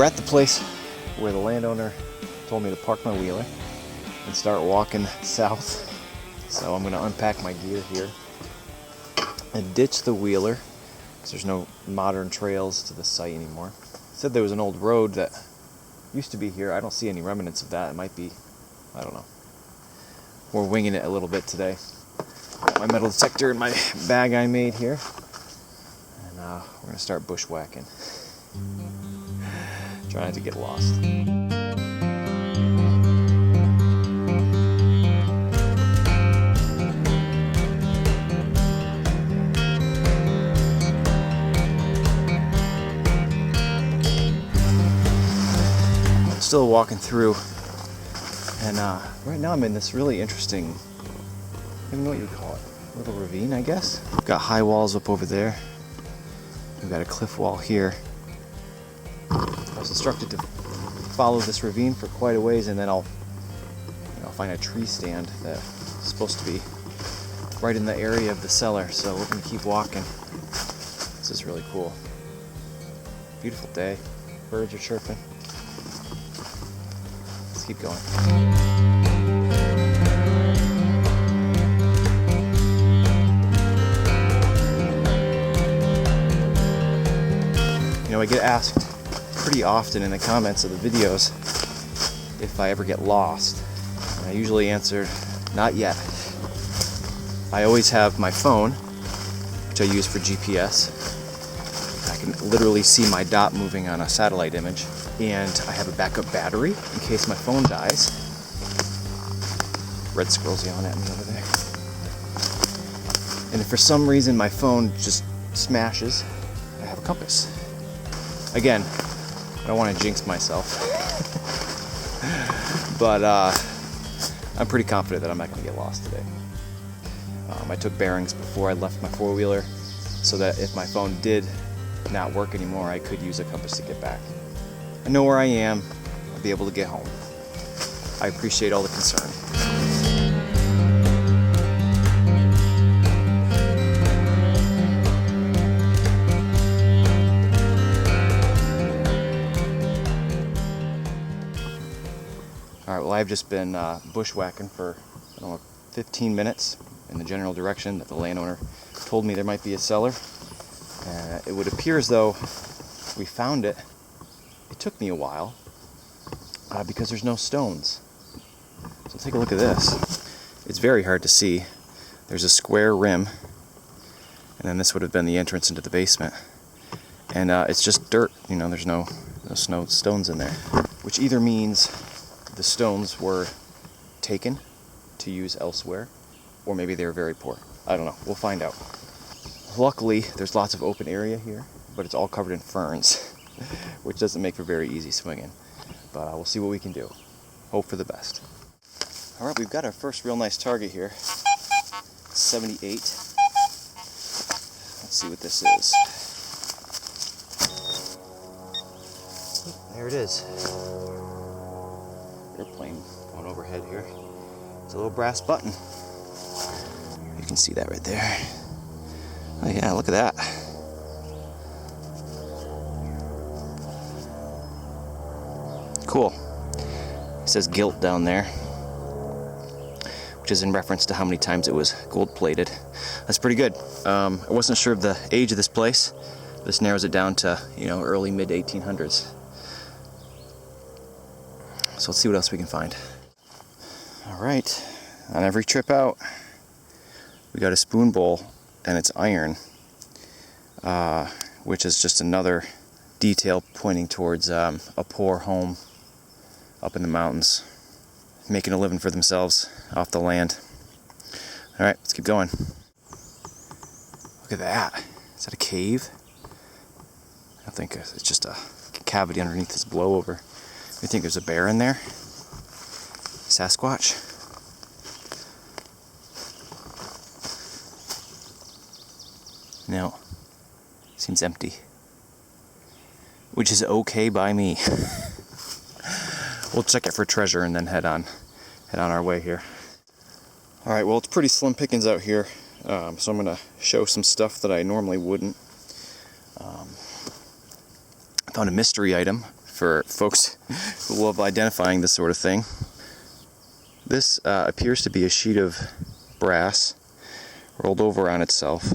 we're at the place where the landowner told me to park my wheeler and start walking south. So I'm going to unpack my gear here and ditch the wheeler because there's no modern trails to the site anymore. It said there was an old road that used to be here. I don't see any remnants of that. It might be, I don't know. We're winging it a little bit today. Got my metal detector in my bag I made here. And we're going to start bushwhacking. Try not to get lost. Still walking through, and right now I'm in this really interesting, I don't even know what you would call it, little ravine, I guess. We've got high walls up over there. We've got a cliff wall here. I was instructed to follow this ravine for quite a ways, and then I'll find a tree stand that's supposed to be right in the area of the cellar. So we're gonna keep walking. This is really cool. Beautiful day. Birds are chirping. Let's keep going. I get asked pretty often in the comments of the videos if I ever get lost. And I usually answer, not yet. I always have my phone, which I use for GPS. I can literally see my dot moving on a satellite image. And I have a backup battery in case my phone dies. Red squirrel's yelling at me over there. And if for some reason my phone just smashes, I have a compass. Again, I don't want to jinx myself. But I'm pretty confident that I'm not going to get lost today. I took bearings before I left my four-wheeler so that if my phone did not work anymore, I could use a compass to get back. I know where I am. I'll be able to get home. I appreciate all the concern. Alright, well, I've just been bushwhacking for, 15 minutes in the general direction that the landowner told me there might be a cellar. It would appear as though we found it. It took me a while because there's no stones. So take a look at this. It's very hard to see. There's a square rim, and then this would have been the entrance into the basement. And it's just dirt. There's no stones in there, which either means the stones were taken to use elsewhere, or maybe they were very poor. I don't know. We'll find out. Luckily, there's lots of open area here, but it's all covered in ferns, which doesn't make for very easy swinging. But we'll see what we can do. Hope for the best. All right, we've got our first real nice target here. 78. Let's see what this is. There it is. Airplane going overhead here. It's a little brass button. You can see that right there. Oh yeah, look at that. Cool. It says gilt down there, which is in reference to how many times it was gold plated. That's pretty good. I wasn't sure of the age of this place. This narrows it down to, early mid 1800s. So let's see what else we can find. All right, on every trip out, we got a spoon bowl, and it's iron, which is just another detail pointing towards a poor home up in the mountains, making a living for themselves off the land. All right, let's keep going. Look at that. Is that a cave? I think it's just a cavity underneath this blowover. You think there's a bear in there? Sasquatch? No. Seems empty. Which is okay by me. We'll check it for treasure and then head on our way here. Alright, well, it's pretty slim pickings out here, so I'm going to show some stuff that I normally wouldn't. I found a mystery item for folks who love identifying this sort of thing. This appears to be a sheet of brass rolled over on itself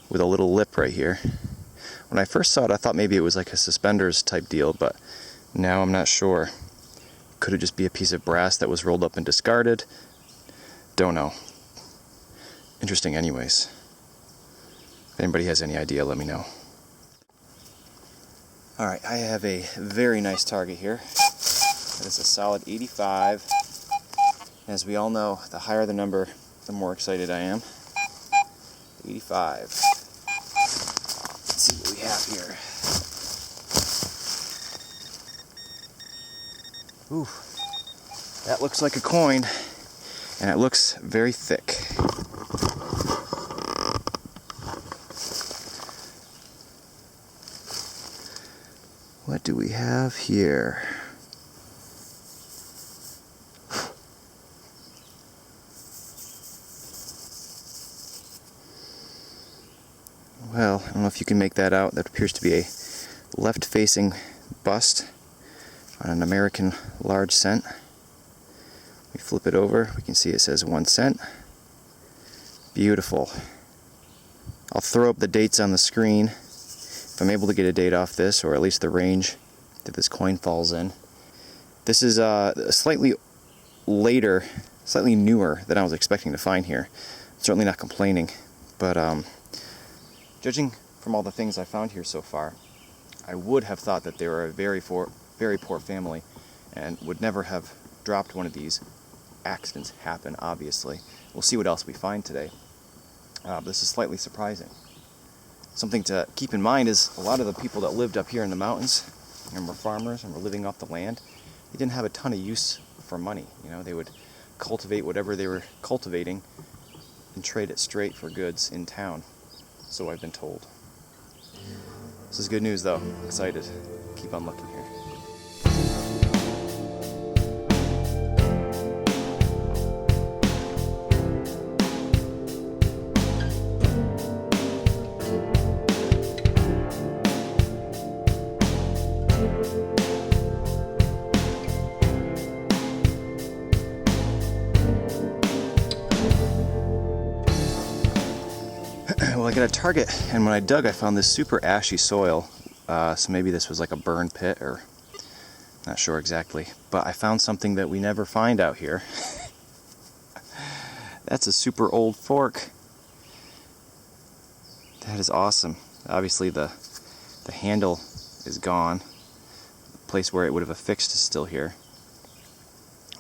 with a little lip right here. When I first saw it, I thought maybe it was like a suspenders type deal, but now I'm not sure. Could it just be a piece of brass that was rolled up and discarded? Don't know. Interesting anyways. If anybody has any idea, let me know. Alright, I have a very nice target here. That is a solid 85. As we all know, the higher the number, the more excited I am. 85. Let's see what we have here. Ooh, that looks like a coin, and it looks very thick. What do we have here? Well, I don't know if you can make that out. That appears to be a left-facing bust on an American large cent. We flip it over, we can see it says 1 cent. Beautiful. I'll throw up the dates on the screen if I'm able to get a date off this, or at least the range that this coin falls in. This is slightly later, slightly newer than I was expecting to find here. Certainly not complaining, but judging from all the things I found here so far, I would have thought that they were a very poor family and would never have dropped one of these. Accidents happen, obviously. We'll see what else we find today. This is slightly surprising. Something to keep in mind is a lot of the people that lived up here in the mountains and were farmers and were living off the land, they didn't have a ton of use for money. You know, they would cultivate whatever they were cultivating and trade it straight for goods in town. So I've been told. This is good news though. Excited. Keep on looking here. Well, I got a target, and when I dug, I found this super ashy soil. So maybe this was like a burn pit, or not sure exactly. But I found something that we never find out here. That's a super old fork. That is awesome. Obviously, the handle is gone. The place where it would have affixed is still here.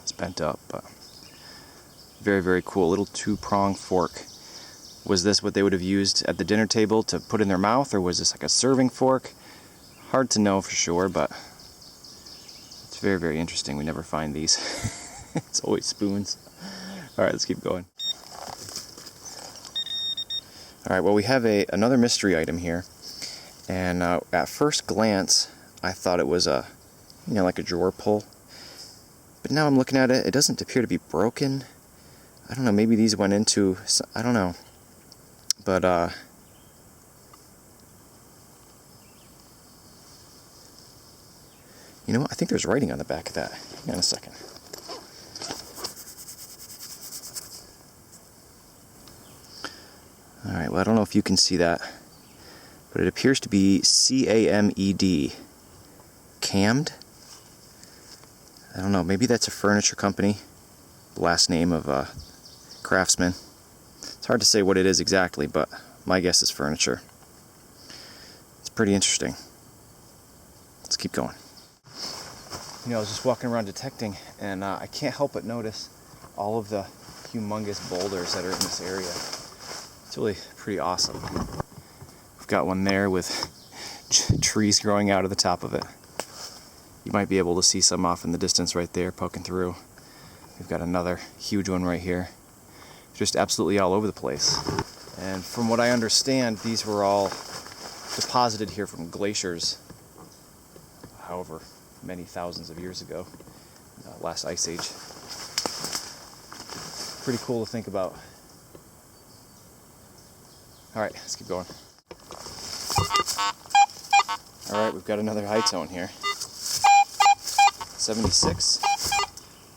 It's bent up, but very, very cool. Little 2-prong fork. Was this what they would have used at the dinner table to put in their mouth, or was this like a serving fork? Hard to know for sure, but it's very, very interesting. We never find these. It's always spoons. Alright, let's keep going. Alright, well, we have another mystery item here. And at first glance, I thought it was like a drawer pull. But now I'm looking at it, it doesn't appear to be broken. I don't know, maybe these went into, I don't know. But, you know what? I think there's writing on the back of that. Hang on a second. Alright, well, I don't know if you can see that, but it appears to be C-A-M-E-D. Cammed? I don't know, maybe that's a furniture company. Last name of a craftsman. It's hard to say what it is exactly, but my guess is furniture. It's pretty interesting. Let's keep going. You know, I was just walking around detecting, and I can't help but notice all of the humongous boulders that are in this area. It's really pretty awesome. We've got one there with trees growing out of the top of it. You might be able to see some off in the distance right there poking through. We've got another huge one right here. Just absolutely all over the place. And from what I understand, these were all deposited here from glaciers, however many thousands of years ago, last ice age. Pretty cool to think about. Alright, let's keep going. Alright, we've got another high tone here. 76.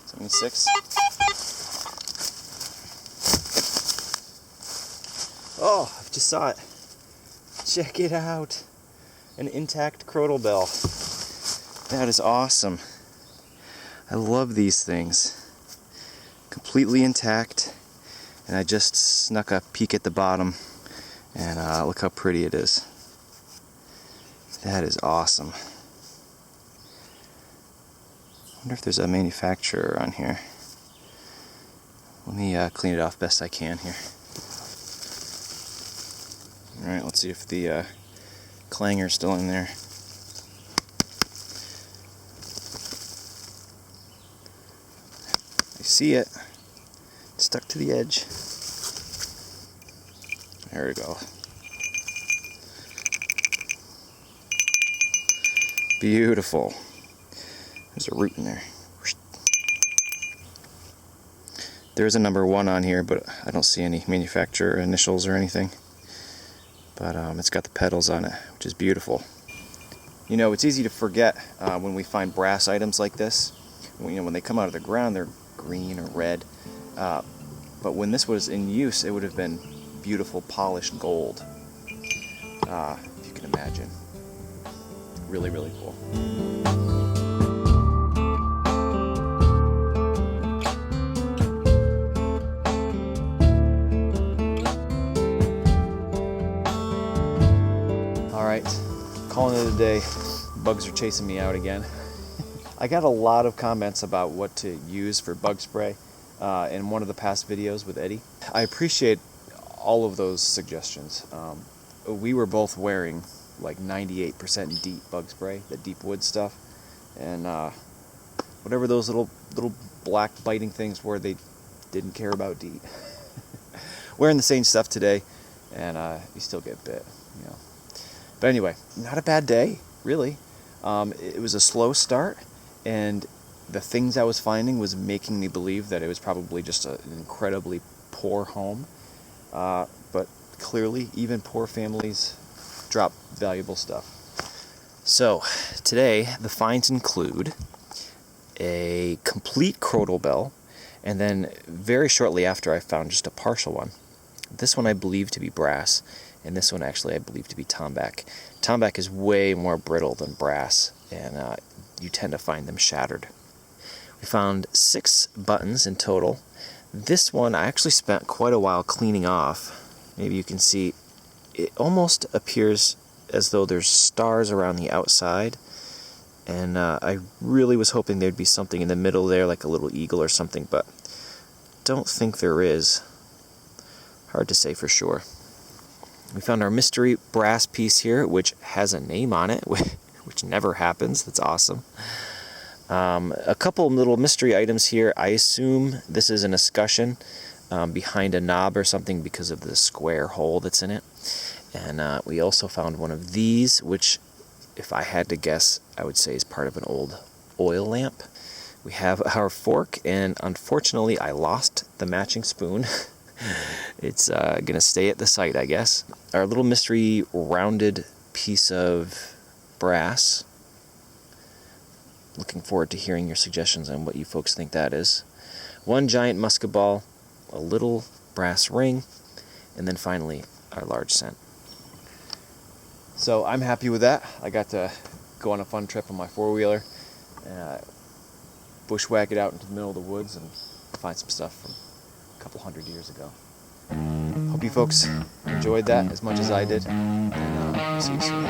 76. Oh, I just saw it. Check it out. An intact crotal bell. That is awesome. I love these things. Completely intact. And I just snuck a peek at the bottom. And look how pretty it is. That is awesome. I wonder if there's a manufacturer on here. Let me clean it off best I can here. Alright, let's see if the clanger's still in there. I see it. It's stuck to the edge. There we go. Beautiful. There's a root in there. There's a number 1 on here, but I don't see any manufacturer initials or anything. But it's got the petals on it, which is beautiful. You know, it's easy to forget when we find brass items like this. When they come out of the ground, they're green or red. But when this was in use, it would have been beautiful polished gold. If you can imagine. Really, really cool. Alright, calling it a day. Bugs are chasing me out again. I got a lot of comments about what to use for bug spray in one of the past videos with Eddie. I appreciate all of those suggestions. We were both wearing like 98% DEET bug spray, the deep wood stuff, and whatever those little black biting things were, they didn't care about DEET. Wearing the same stuff today, and you still get bit, you know. But anyway, not a bad day, really. It was a slow start, and the things I was finding was making me believe that it was probably just an incredibly poor home. But clearly, even poor families drop valuable stuff. So, today, the finds include a complete crotal bell, and then very shortly after I found just a partial one. This one I believe to be brass, and this one actually I believe to be tombac. Tombac is way more brittle than brass, and you tend to find them shattered. We found 6 buttons in total. This one I actually spent quite a while cleaning off. Maybe you can see it almost appears as though there's stars around the outside, and I really was hoping there'd be something in the middle there, like a little eagle or something, but don't think there is. Hard to say for sure. We found our mystery brass piece here, which has a name on it, which never happens. That's awesome. A couple little mystery items here. I assume this is an escutcheon behind a knob or something because of the square hole that's in it. And we also found one of these, which, if I had to guess, I would say is part of an old oil lamp. We have our fork, and unfortunately I lost the matching spoon. It's going to stay at the site, I guess. Our little mystery rounded piece of brass. Looking forward to hearing your suggestions on what you folks think that is. One giant musket ball, a little brass ring, and then finally our large cent. So I'm happy with that. I got to go on a fun trip on my four-wheeler, bushwhack it out into the middle of the woods and find some stuff from a couple hundred years ago. Hope you folks enjoyed that as much as I did, and see you soon.